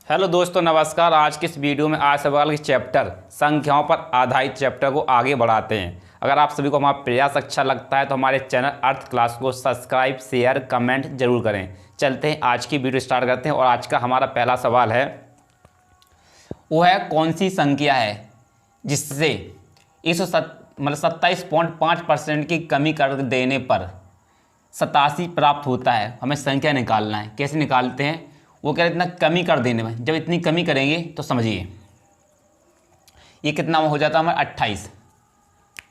Hello दोस्तों, नमस्कार। आज की इस वीडियो में आज सवाल के चैप्टर संख्याओं पर आधारित चैप्टर को आगे बढ़ाते हैं। अगर आप सभी को हमारा प्रयास अच्छा लगता है तो हमारे चैनल अर्थ क्लास को सब्सक्राइब, शेयर, कमेंट जरूर करें। चलते हैं, आज की वीडियो स्टार्ट करते हैं। और आज का हमारा पहला सवाल है, वो है कौन सी संख्या है जिससे 27.5% की कमी कर देने पर 87 प्राप्त होता है। हमें संख्या निकालना है। कैसे निकालते हैं? वो कह रहे इतना कमी कर देने में, जब इतनी कमी करेंगे तो समझिए ये कितना हो जाता है हमारा 28।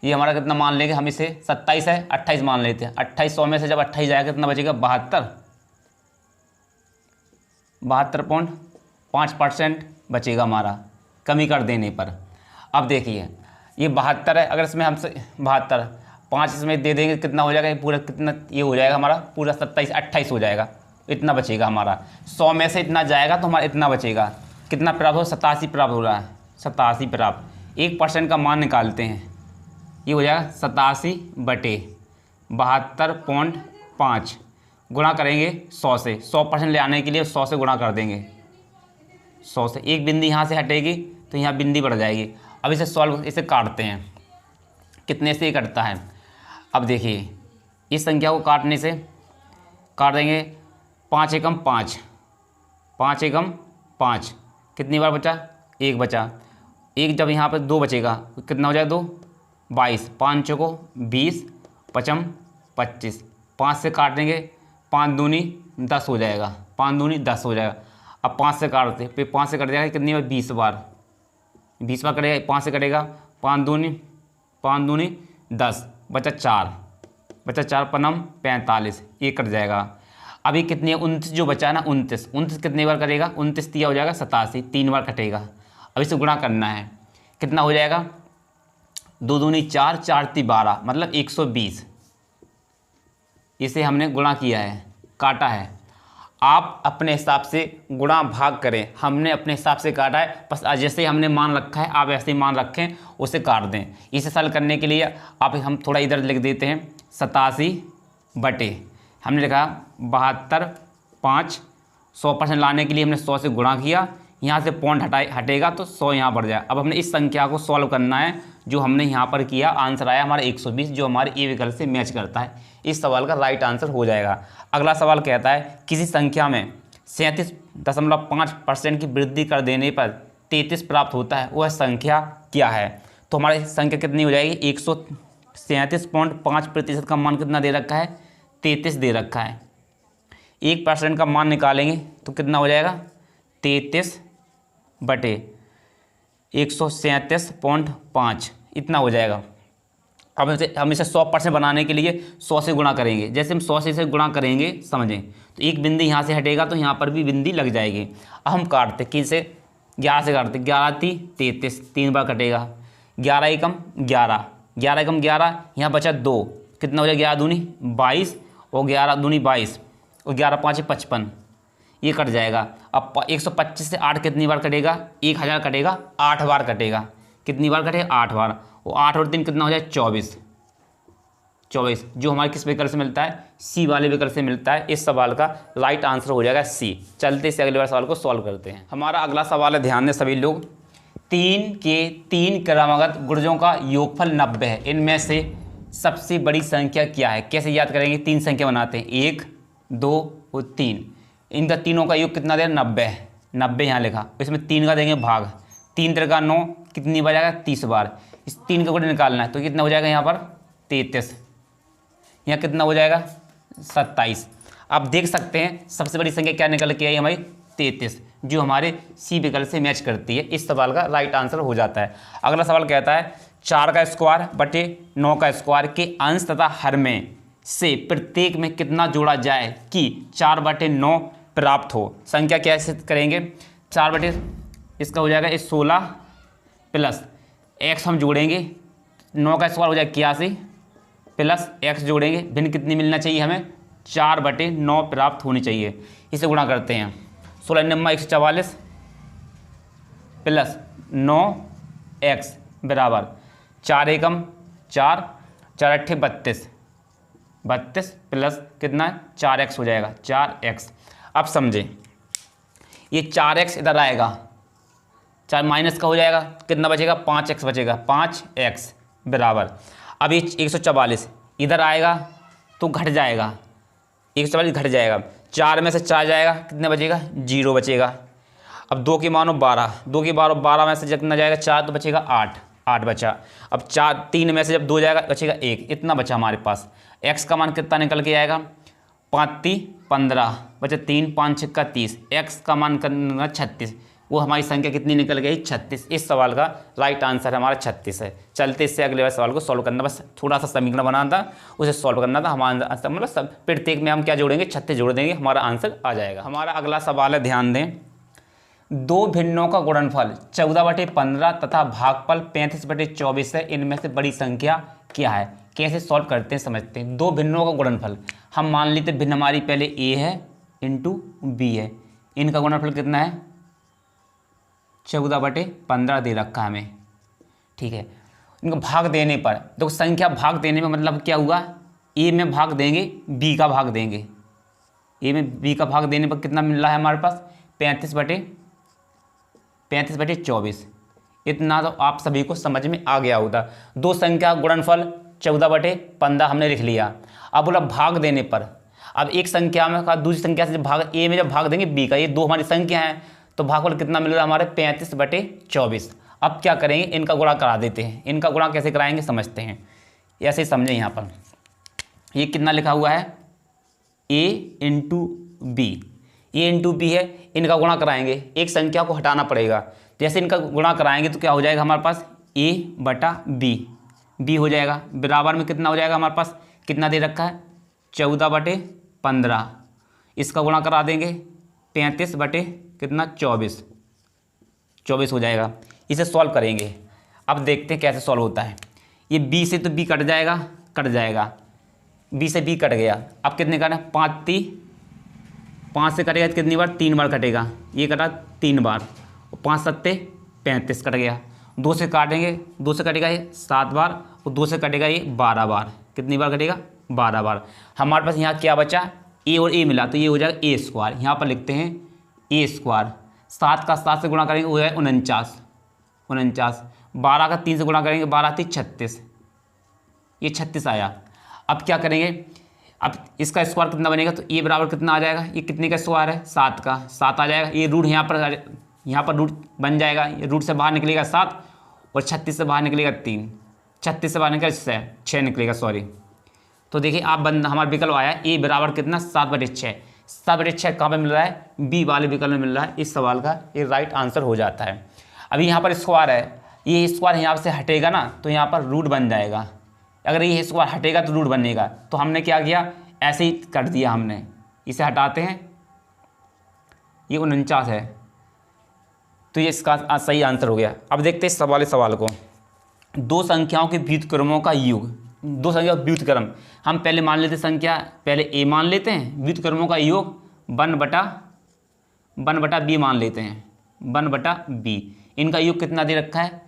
ये हमारा कितना मान लेंगे हम, इसे 27 है, 28 मान लेते हैं। 2800 में से जब 28 जाएगा कितना बचेगा? 72.5% बचेगा हमारा कमी कर देने पर। अब देखिए ये 72 है, अगर इसमें हमसे 72 5 इसमें दे देंगे कितना हो जाएगा? ये पूरा कितना ये हो जाएगा हमारा पूरा 28 हो जाएगा। इतना बचेगा हमारा। 100 में से इतना जाएगा तो हमारा इतना बचेगा। कितना प्राप्त हो? 87 प्राप्त हो रहा है। 87 प्राप्त। 1% का मान निकालते हैं। ये हो जाएगा 87/72.5 गुणा करेंगे 100 से। 100% ले आने के लिए 100 से गुणा कर देंगे। 100 से एक बिंदी यहाँ से हटेगी तो यहाँ बिंदी बढ़ जाएगी। अब इसे सॉल्व, इसे काटते हैं। कितने से कटता है? अब देखिए इस संख्या को काटने से काट देंगे 5 एकम 5, 5 एकम 5। कितनी बार बचा? एक बचा। एक जब यहाँ पर 2 बचेगा कितना हो जाएगा? 2 22, 5 चौको 20, 5 25। 5 से काट देंगे, 5 दूनी 10 हो जाएगा। 5 दूनी 10 हो जाएगा। अब 5 से काटते, फिर 5 से कट जाएगा कितनी बार? 20 बार। 20 बार कटेगा, 5 से कटेगा। 5 दूनी 10, बचा 4, बचा 4 पनम 45, ये कट जाएगा। अभी कितनी है? 29 जो बचा है ना, 29 कितनी बार करेगा? 29 तिया हो जाएगा 87, 3 बार कटेगा। अब इसे गुणा करना है। कितना हो जाएगा? 2 दूनी 4, 4 ती 12, मतलब 120। इसे हमने गुणा किया है, काटा है। आप अपने हिसाब से गुणा भाग करें। हमने अपने हिसाब से काटा है, बस जैसे हमने मान रखा है आप ऐसे ही मान रखें, उसे काट दें। इसे हल करने के लिए आप हम थोड़ा इधर लिख देते हैं। 87 बटे हमने लिखा 72.5। 100% लाने के लिए हमने 100 से गुणा किया। यहाँ से पॉइंट हटेगा तो 100 यहाँ बढ़ जाए। अब हमने इस संख्या को सॉल्व करना है जो हमने यहाँ पर किया। आंसर आया हमारा 120, जो हमारे ए विकल्प से मैच करता है। इस सवाल का राइट आंसर हो जाएगा। अगला सवाल कहता है, किसी संख्या में 37.5% की वृद्धि कर देने पर 33 प्राप्त होता है, वह संख्या क्या है? तो हमारी संख्या कितनी हो जाएगी? 137.5% का मान कितना दे रखा है? 33 दे रखा है। 1% का मान निकालेंगे तो कितना हो जाएगा? 33 बटे 137.5 इतना हो जाएगा। अब हम इसे 100% बनाने के लिए 100 से गुणा करेंगे। जैसे हम 100 से इसे गुणा करेंगे समझें, तो एक बिंदी यहाँ से हटेगा तो यहाँ पर भी बिंदी लग जाएगी। अब हम काटते किसे? 11 से काटते। 11 ती 33, 3 बार कटेगा। 11 एकम 11, 11 एकम 11, यहाँ बचा 2। कितना हो जाएगा? 11 दूनी 22 और 11 दूनी 22 और 11 5 55, ये कट जाएगा। अब 125 से 8 कितनी बार कटेगा? 1000 कटेगा, 8 बार कटेगा। कितनी बार कटेगा? 8 बार। और 8 और 3 कितना हो जाए? 24, जो हमारे किस विकल्प से मिलता है? सी वाले विकल्प से मिलता है। इस सवाल का राइट आंसर हो जाएगा सी। चलते से अगले बार सवाल को सॉल्व करते हैं। हमारा अगला सवाल है, ध्यान दें सभी लोग। 3 के 3 क्रमागत गुणजों का योगफल 90 है। इनमें से सबसे बड़ी संख्या क्या है? कैसे याद करेंगे? 3 संख्या बनाते हैं, 1 2 और 3। इनका तीनों का योग कितना दे? 90 है। 90 यहाँ लिखा, इसमें 3 का देंगे भाग। 3 3 9, कितनी बार जाएगा? 30 बार। इस 3 का गुण निकालना है तो कितना हो जाएगा? यहाँ पर 33, यहाँ कितना हो जाएगा? 27। आप देख सकते हैं सबसे बड़ी संख्या क्या निकल के आई हमारी? 33, जो हमारे सी विकल्प से मैच करती है। इस सवाल का राइट आंसर हो जाता है। अगला सवाल कहता है, 4 का स्क्वायर बटे 9 का स्क्वायर के अंश तथा हर में से प्रत्येक में कितना जोड़ा जाए कि 4 बटे 9 प्राप्त हो? संख्या कैसे करेंगे? 4 बटे इसका हो जाएगा 16 प्लस x हम जोड़ेंगे। 9 का स्क्वायर हो जाएगा 81 प्लस x जोड़ेंगे। भिन्न कितनी मिलना चाहिए हमें? 4 बटे 9 प्राप्त होनी चाहिए। इसे गुणा करते हैं। 16 नम्मा 144 प्लस 9x बराबर 4 एकम 4, 4 अट्ठे 32, 32 प्लस कितना? 4x हो जाएगा, 4x। अब समझें ये 4x इधर आएगा, 4 माइनस का हो जाएगा, कितना बचेगा 5x बचेगा, 5x बराबर। अब ये 144 इधर आएगा तो घट जाएगा, 144 घट जाएगा, 4 में से 4 जाएगा, कितना बचेगा 0 बचेगा। अब 2 की मानो 12, 2 की 12 में से कितना जाएगा 4 तो बचेगा 8 बचा। अब 3 में से जब 2 जाएगा बचेगा 1, इतना बचा हमारे पास। x का मान कितना निकल के आएगा 5 15 बचा 3 5 6 30, x का मान करना 36, वो हमारी संख्या कितनी निकल गई 36। इस सवाल का राइट आंसर हमारा 36 है। चलते इससे अगले सवाल को सॉल्व करना, बस थोड़ा सा समीकरण बनाना था, उसे सॉल्व करना था। हमारा आंसर मतलब सब प्रत्येक में हम क्या जोड़ेंगे 36 जोड़ देंगे, हमारा आंसर आ जाएगा। हमारा अगला सवाल है, ध्यान दें, दो भिन्नों का गुणनफल 14/15 तथा भागफल 35/24 है, इनमें से बड़ी संख्या क्या है। कैसे सॉल्व करते हैं समझते हैं। दो भिन्नों का गुणनफल हम मान लेते, भिन्न हमारी पहले a है इंटू b है, इनका गुणनफल कितना है 14/15 दे रखा है हमें, ठीक है। इनको भाग देने पर देखो, संख्या भाग देने में मतलब क्या हुआ, a में भाग देंगे b का भाग देंगे, a में b का भाग देने पर कितना मिल रहा है हमारे पास 35/24। इतना तो आप सभी को समझ में आ गया होता। दो संख्या गुणनफल 14/15 हमने लिख लिया। अब बोला भाग देने पर, अब एक संख्या में का दूसरी संख्या से जब भाग a में जब भाग देंगे b का, ये दो हमारी संख्या हैं तो भागफल कितना मिल रहा है हमारे 35/24। अब क्या करेंगे, इनका गुणा करा देते हैं। इनका गुणा कैसे कराएंगे समझते हैं, ऐसे ही समझें। यहाँ पर ये कितना लिखा हुआ है a into B, a into B है, इनका गुणा कराएंगे, एक संख्या को हटाना पड़ेगा। जैसे इनका गुणा कराएंगे तो क्या हो जाएगा हमारे पास a/b हो जाएगा, बराबर में कितना हो जाएगा हमारे पास, कितना दे रखा है 14/15, इसका गुणा करा देंगे 35/24 हो जाएगा। इसे सॉल्व करेंगे। अब देखते हैं कैसे सॉल्व होता है। ये b से तो b कट जाएगा, b से b कट गया। अब कितने कटा 5 से कटेगा तो कितनी बार 3 बार कटेगा, ये कटा 3 बार, 5 7 35 कट गया। 2 से काटेंगे, 2 से कटेगा ये 7 बार और 2 से कटेगा ये 12 बार, कितनी बार कटेगा 12 बार। हमारे पास यहाँ क्या बचा a और a मिला तो ये हो जाएगा a², यहाँ पर लिखते हैं a²। 7 का 7 से गुणा करेंगे वो है 49, 12 का 3 से गुणा करेंगे 12 3 36, ये 36 आया। अब क्या करेंगे, अब इसका स्क्वायर कितना बनेगा तो a बराबर कितना आ जाएगा, ये कितने का स्क्वायर है 7 का, 7 आ जाएगा। ये रूट यहाँ पर रूट बन जाएगा, ये रूट से बाहर निकलेगा 7 और 36 से बाहर निकलेगा 3, 36 से बाहर निकलेगा 6 निकलेगा, सॉरी। तो देखिए आप हमारा विकल्प आया a बराबर कितना 7/6। 7/6 कहाँ पर मिल रहा है, b वाले विकल्प में मिल रहा है। इस सवाल का ये राइट आंसर हो जाता है। अभी यहाँ पर स्क्वायर है, ये स्क्वायर यहाँ से हटेगा ना तो यहाँ पर रूट बन जाएगा। अगर ये स्क्वायर हटेगा तो रूट बनेगा, तो हमने क्या किया ऐसे ही कर दिया हमने। इसे हटाते हैं, ये 49 है, तो ये इसका सही आंसर हो गया। अब देखते हैं सवाल को। दो संख्याओं के व्युत्क्रमों का योग, दो संख्या व्युत्क्रम हम पहले मान लेते संख्या, पहले a मान लेते हैं, व्युत्क्रमों का योग 1/b मान लेते हैं, 1/b। इनका योग कितना दे रखा है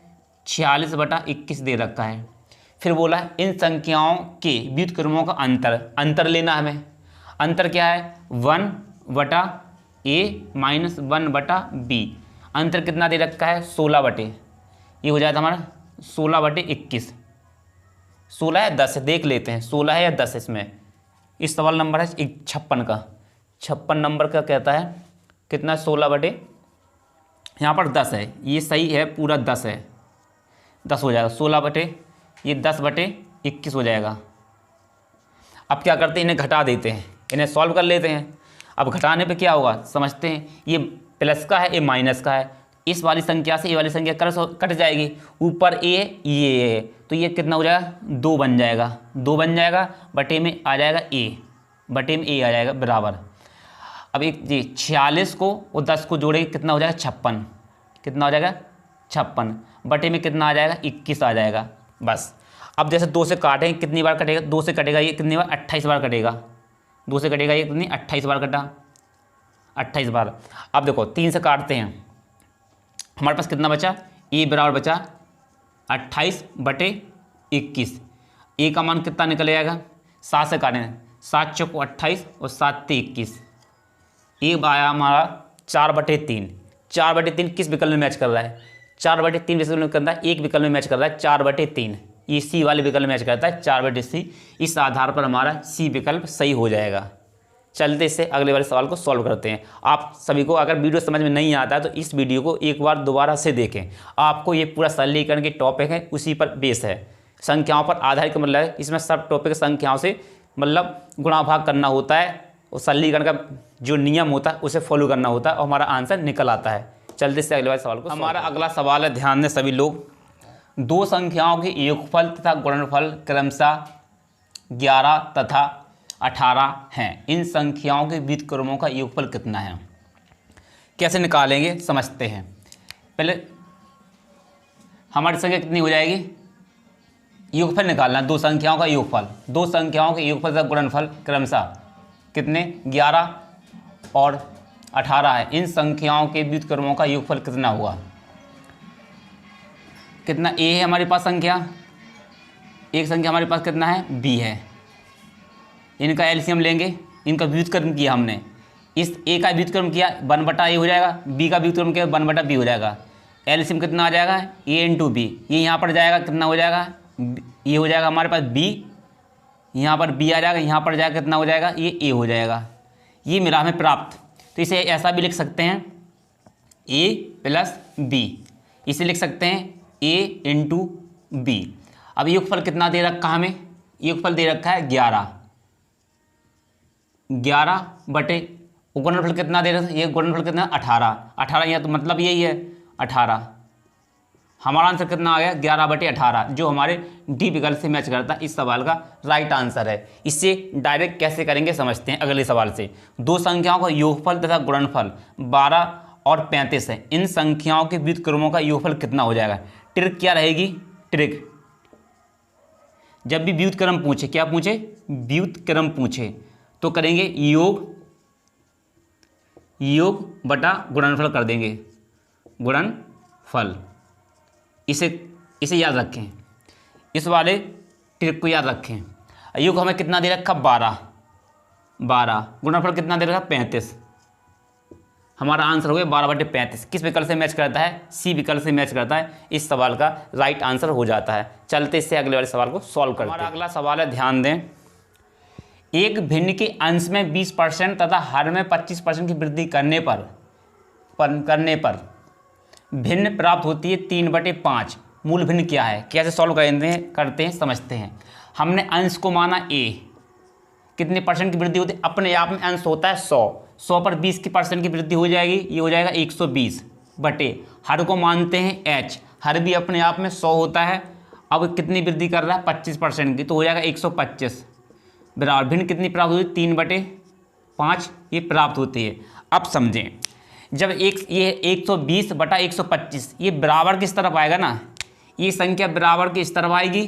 46/21 दे रखा है। फिर बोला है इन संख्याओं के व्युत्क्रमों का अंतर लेना हमें। अंतर क्या है 1/a माइनस 1/b। अंतर कितना दे रखा है 16 ये हो जाता हमारा 16/21। 16 या 10 देख लेते हैं, 16 है या 10 इसमें। इस सवाल नंबर है 56 का, 56 नंबर का कहता है कितना 16 यहाँ पर 10 है, ये सही है, पूरा 10 है, 10 हो जाएगा 16 ये 10/21 हो जाएगा। अब क्या करते हैं, इन्हें घटा देते हैं, इन्हें सॉल्व कर लेते हैं। अब घटाने पे क्या होगा समझते हैं, ये प्लस का है ये माइनस का है, इस वाली संख्या से ये वाली संख्या कट जाएगी, ऊपर ए ये तो ये कितना हो जाएगा 2 बन जाएगा, 2 बन जाएगा, बटे में आ जाएगा a, बटे में a आ जाएगा बराबर। अब एक जी 46 को और 10 को जोड़ेंगे कितना हो जाएगा 56, कितना हो जाएगा 56, बटे में कितना आ जाएगा 21 आ जाएगा बस। अब जैसे 2 से काटेंगे कितनी बार कटेगा, 2 से कटेगा ये कितनी बार 28 बार कटेगा, 2 से कटेगा ये कितनी 28 बार कटा, 28 बार। अब देखो 3 से काटते हैं, हमारे पास कितना बचा a बराबर बचा 28/21। a का मान कितना निकल जाएगा 7 से काटेंगे, 7 चौको 28 और 7 ते 21, a आया हमारा 4/3। 4/3 किस विकल्प में मैच कर रहा है? 4/3 विकल्प में करता है, एक विकल्प में मैच कर रहा है 4/3, ये सी वाले विकल्प में मैच करता है 4/3। इस आधार पर हमारा सी विकल्प सही हो जाएगा। चलते इससे अगले वाले सवाल को सॉल्व करते हैं। आप सभी को अगर वीडियो समझ में नहीं आता है तो इस वीडियो को एक बार दोबारा से देखें। आपको ये पूरा सरलीकरण के टॉपिक है, उसी पर बेस है, संख्याओं पर आधारित का मतलब है इसमें सब टॉपिक संख्याओं से मतलब गुणा भाग करना होता है और सरलीकरण का जो नियम होता है उसे फॉलो करना होता है और हमारा आंसर निकल आता है। चलते इससे अगले वाले सवाल को। हमारा अगला सवाल है, ध्यान दें सभी लोग। दो संख्याओं के योगफल तथा गुणनफल क्रमशः 11 तथा 18 हैं। इन संख्याओं के व्युत्क्रमों का योगफल कितना है? कैसे निकालेंगे समझते हैं। पहले हमारी संख्या कितनी हो जाएगी? योगफल निकालना, दो संख्याओं का योगफल, दो संख्याओं के योगफल तथा गुणनफल क्रमशः कितने? 11 और 18 है। इन संख्याओं के व्युत्क्रमों का योगफल कितना हुआ? कितना? ए है हमारे पास संख्या, एक संख्या हमारे पास कितना है? बी है। इनका एलसीएम लेंगे, इनका व्युत्क्रम किया हमने, इस ए का व्युत्क्रम किया 1/a हो जाएगा, बी का व्युत्क्रम किया 1/b हो जाएगा। एलसीएम कितना आ जाएगा? ए इंटू बी। ये यहाँ पर जाएगा, कितना हो जाएगा? ये हो जाएगा हमारे पास बी, यहाँ पर बी आ जाएगा, यहाँ पर जाएगा कितना हो जाएगा? ये ए हो जाएगा। ये मिला हमें प्राप्त। तो इसे ऐसा भी लिख सकते हैं ए प्लस बी, इसे लिख सकते हैं ए इंटू बी। अब योगफल कितना दे रखा हमें? योगफल दे रखा है 11 बटे गुणनफल कितना दे रखा है? ये गुणनफल कितना? 18 यहाँ तो मतलब यही है 18। हमारा आंसर कितना आ गया? 11/18, जो हमारे डी विकल्प से मैच करता है। इस सवाल का राइट आंसर है। इससे डायरेक्ट कैसे करेंगे समझते हैं अगले सवाल से। दो संख्याओं का योगफल तथा गुणनफल 12 और 35 है। इन संख्याओं के व्युत्क्रमों का योगफल कितना हो जाएगा? ट्रिक क्या रहेगी? ट्रिक जब भी व्युत्क्रम पूछे, क्या पूछे? व्युत्क्रम पूछे तो करेंगे योग बटा गुणनफल कर देंगे, गुणनफल। इसे याद रखें, इस वाले ट्रिक को याद रखें। योग हमें कितना दे रखा? 12। गुणनफल कितना दे रखा? 35। हमारा आंसर हो गया 12/35। किस विकल्प से मैच करता है? सी विकल्प से मैच करता है। इस सवाल का राइट आंसर हो जाता है। चलते इससे अगले वाले सवाल को सॉल्व करते हैं। हमारा अगला सवाल है, ध्यान दें। एक भिन्न के अंश में 20% तथा हर में 25% की वृद्धि करने पर भिन्न प्राप्त होती है 3/5। मूल भिन्न क्या है? कैसे सॉल्व करते हैं समझते हैं। हमने अंश को माना ए, कितने परसेंट की वृद्धि होती है? अपने आप में अंश होता है 100 पर 20% की वृद्धि हो जाएगी, ये हो जाएगा 120 बटे हर को मानते हैं एच, हर भी अपने आप में 100 होता है। अब कितनी वृद्धि कर रहा है? 25% की, तो हो जाएगा 125 बराबर भिन्न कितनी प्राप्त होती है? 3/5 ये प्राप्त होती है। अब समझें, जब ये 120/125 ये बराबर किस तरफ आएगा ना, ये संख्या बराबर किस तरफ आएगी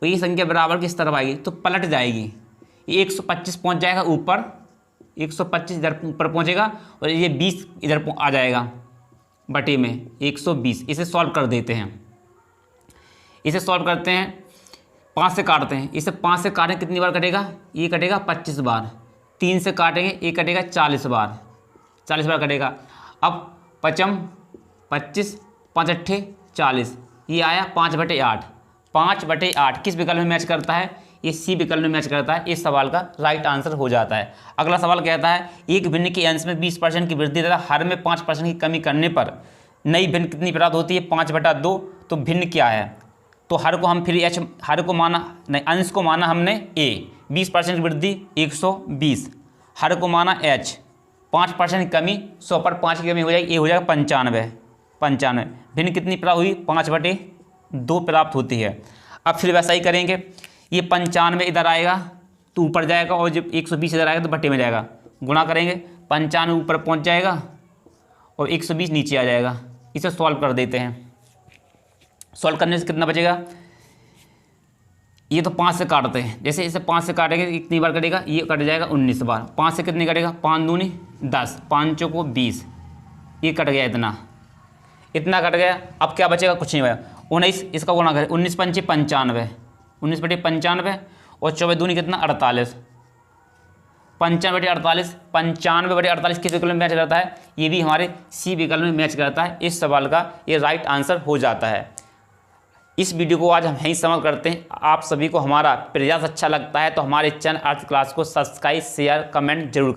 और ये संख्या बराबर किस तरफ आएगी, तो पलट जाएगी। ये 125 पहुंच जाएगा ऊपर, 125 इधर ऊपर पहुंचेगा और ये 20 इधर आ जाएगा बटे में 120। इसे सॉल्व कर देते हैं। इसे सॉल्व करते हैं, 5 से काटते हैं। इसे 5 से काटें कितनी बार कटेगा? ये कटेगा 25 बार। 3 से काटेंगे, ये कटेगा 40 बार, 40 बार कटेगा। अब 25 5 अट्ठे 40, ये आया 5/8। 5/8 किस विकल्प में मैच करता है? ये सी विकल्प में मैच करता है। इस सवाल का राइट आंसर हो जाता है। अगला सवाल कहता है, एक भिन्न के अंश में 20% की वृद्धि तथा हर में 5% की कमी करने पर नई भिन्न कितनी प्राप्त होती है? 5/2। तो भिन्न क्या है? तो हर को हम फिर एच, हर को माना नहीं, अंश को माना हमने ए, 20% की वृद्धि 120, हर को माना एच, 5% की कमी, 100 पर 5 की कमी हो जाएगी, ये हो जाएगा 95। भिन्न कितनी प्राप्त हुई? 5/2 प्राप्त होती है। अब फिर वैसा ही करेंगे, ये 95 इधर आएगा तो ऊपर जाएगा और जब 120 इधर आएगा तो बट्टे में जाएगा, गुणा करेंगे, 95 ऊपर पहुंच जाएगा और 120 नीचे आ जाएगा। इसे सॉल्व कर देते हैं। सॉल्व करने से कितना बचेगा? ये तो 5 से काटते हैं, जैसे इसे 5 से काटेंगे कितनी बार कटेगा? ये कट जाएगा 19 बार। 5 से कितनी कटेगा? 5 दूनी 10, 5 चौको 20, ये कट गया, इतना कट गया। अब क्या बचेगा? कुछ नहीं बचा। 19 इसका गुणा करें, 19 पंचे 95, 19/95 और 24 दूनी कितना? 48, 95/48, 95/48 किस विकल्प में मैच करता है? ये भी हमारे सी विकल्प में मैच करता है। इस सवाल का ये राइट आंसर हो जाता है। इस वीडियो को आज हम यहीं समाप्त करते हैं। आप सभी को हमारा प्रयास अच्छा लगता है तो हमारे चैनल अर्थ क्लास को सब्सक्राइब, शेयर, कमेंट जरूर